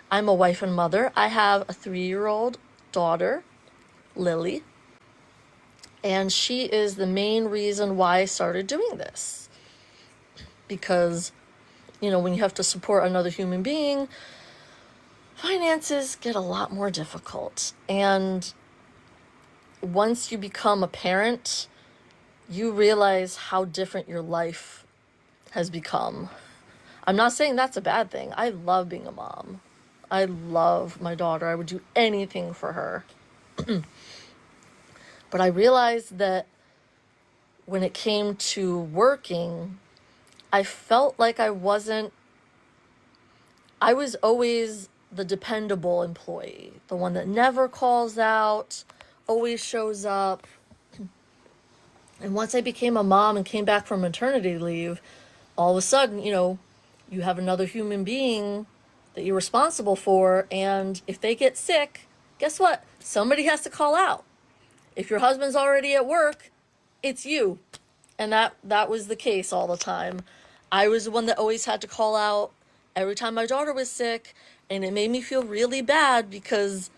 I'm a wife and mother. I have a 3-year-old daughter, Lily, and she is the main reason why I started doing this. Because, when you have to support another human being, finances get a lot more difficult. And once you become a parent, you realize how different your life has become. I'm not saying that's a bad thing. I love being a mom. I love my daughter. I would do anything for her. But I realized that when it came to working, I felt like I was always the dependable employee, the one that never calls out, always shows up. And once I became a mom and came back from maternity leave, all of a sudden, you have another human being that you're responsible for. And if they get sick, guess what? Somebody has to call out. If your husband's already at work, it's you. And that was the case all the time. I was the one that always had to call out every time my daughter was sick. And it made me feel really bad because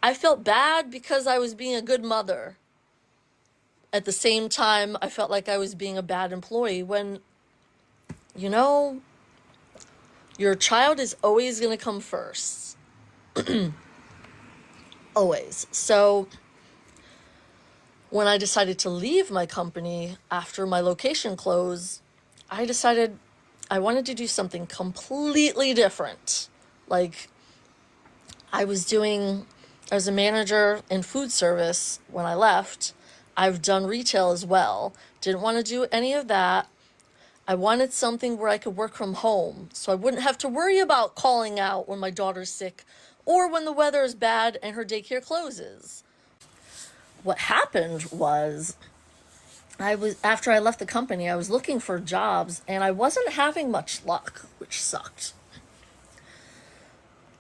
I felt bad because I was being a good mother. At the same time, I felt like I was being a bad employee when, your child is always going to come first. Always. So when I decided to leave my company after my location closed, I decided I wanted to do something completely different. Like, I was a manager in food service when I left. I've done retail as well. Didn't want to do any of that. I wanted something where I could work from home so I wouldn't have to worry about calling out when my daughter's sick or when the weather is bad and her daycare closes. What happened was after I left the company, I was looking for jobs and I wasn't having much luck, which sucked.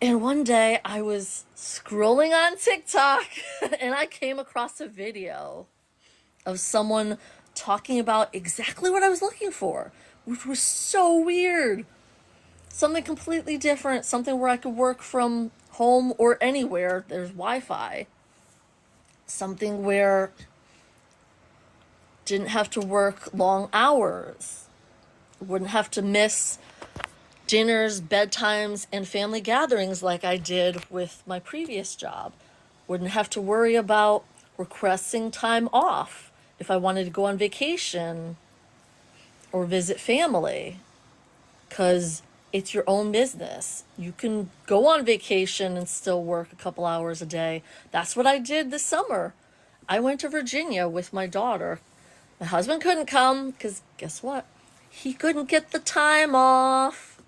And one day I was scrolling on TikTok and I came across a video of someone talking about exactly what I was looking for, which was so weird. Something completely different, something where I could work from home or anywhere. There's Wi-Fi. Something where didn't have to work long hours. Wouldn't have to miss dinners, bedtimes, and family gatherings like I did with my previous job. Wouldn't have to worry about requesting time off if I wanted to go on vacation or visit family, because it's your own business. You can go on vacation and still work a couple hours a day. That's what I did this summer. I went to Virginia with my daughter. My husband couldn't come because guess what? He couldn't get the time off.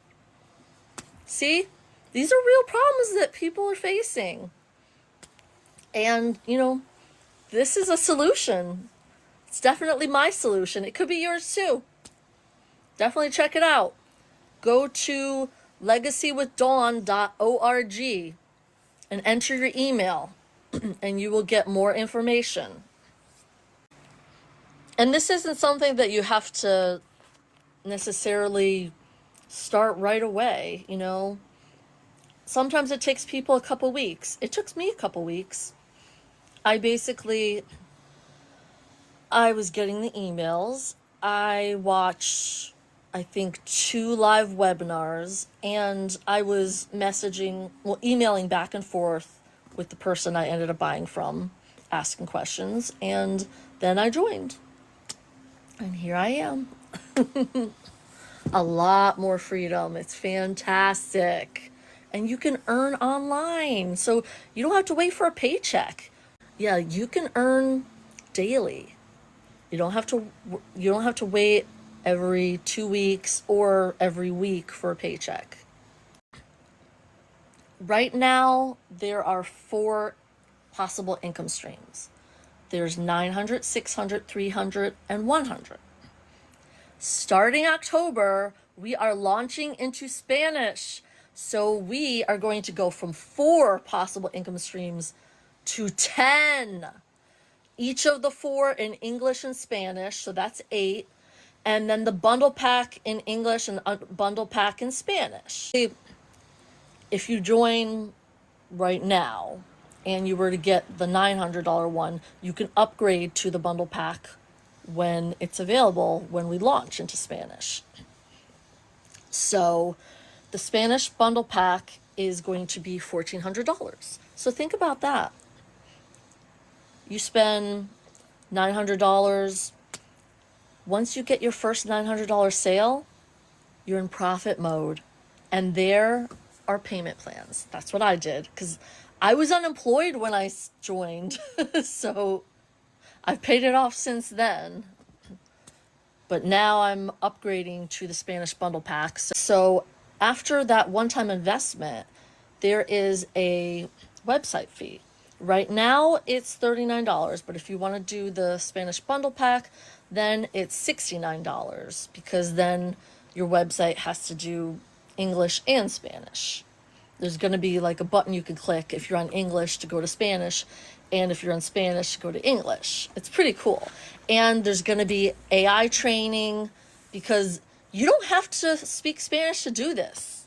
See, these are real problems that people are facing. And, this is a solution. It's definitely my solution. It could be yours too. Definitely check it out. Go to legacywithdawn.org and enter your email and you will get more information. And this isn't something that you have to necessarily start right away, Sometimes it takes people a couple weeks. It took me a couple weeks. I was getting the emails. I watched, I think, 2 live webinars, and I was emailing back and forth with the person I ended up buying from, asking questions, and then I joined. And here I am. A lot more freedom. It's fantastic. And you can earn online, so you don't have to wait for a paycheck. Yeah, you can earn daily. You don't have to wait every 2 weeks or every week for a paycheck. Right now, there are 4 possible income streams. There's 900, 600, 300, and 100. Starting October, we are launching into Spanish. So we are going to go from 4 possible income streams to 10. Each of the 4 in English and Spanish, so that's 8. And then the bundle pack in English and bundle pack in Spanish. if you join right now and you were to get the $900 one, you can upgrade to the bundle pack when it's available when we launch into Spanish. So the Spanish bundle pack is going to be $1,400. So think about that. You spend $900. Once you get your first $900 sale, you're in profit mode. And there are payment plans. That's what I did because I was unemployed when I joined. So I've paid it off since then. But now I'm upgrading to the Spanish bundle pack. So after that one-time investment, there is a website fee. Right now it's $39, but if you want to do the Spanish bundle pack, then it's $69 because then your website has to do English and Spanish. There's going to be like a button you can click if you're on English to go to Spanish, and if you're on Spanish to go to English. It's pretty cool. And there's going to be AI training because you don't have to speak Spanish to do this.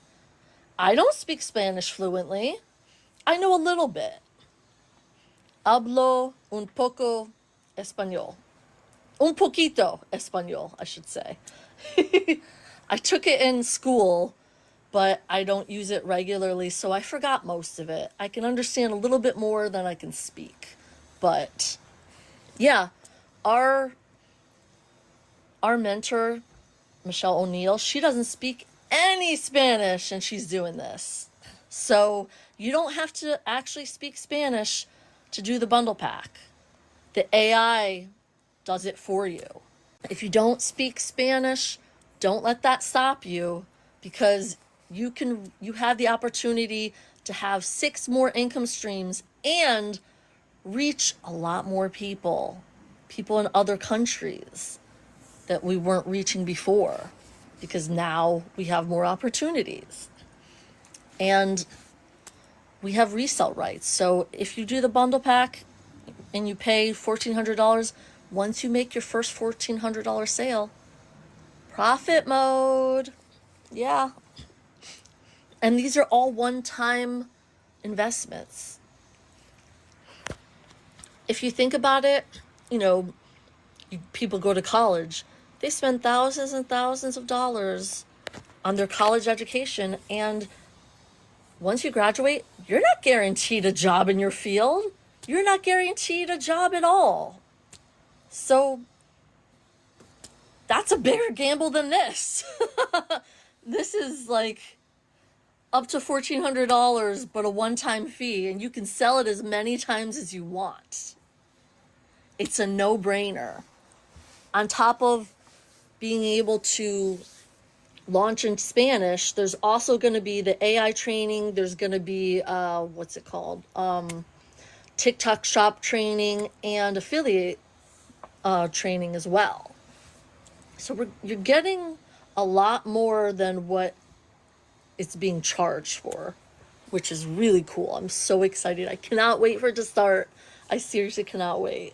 I don't speak Spanish fluently. I know a little bit. Hablo un poco español. Un poquito español, I should say. I took it in school, but I don't use it regularly, so I forgot most of it. I can understand a little bit more than I can speak. But yeah, our mentor, Michelle O'Neill, she doesn't speak any Spanish and she's doing this. So you don't have to actually speak Spanish to do the bundle pack. The AI does it for you. If you don't speak Spanish, don't let that stop you because you have the opportunity to have 6 more income streams and reach a lot more people in other countries that we weren't reaching before because now we have more opportunities. And we have resale rights. So if you do the bundle pack and you pay $1,400, once you make your first $1,400 sale, profit mode. Yeah. And these are all one-time investments. If you think about it, people go to college. They spend thousands and thousands of dollars on their college education, and once you graduate, you're not guaranteed a job in your field. You're not guaranteed a job at all. So that's a bigger gamble than this. This is like up to $1,400, but a one-time fee, and you can sell it as many times as you want. It's a no-brainer. On top of being able to launch in Spanish, there's also going to be the AI training. There's going to be, TikTok shop training and affiliate training as well. So you're getting a lot more than what it's being charged for, which is really cool. I'm so excited. I cannot wait for it to start. I seriously cannot wait.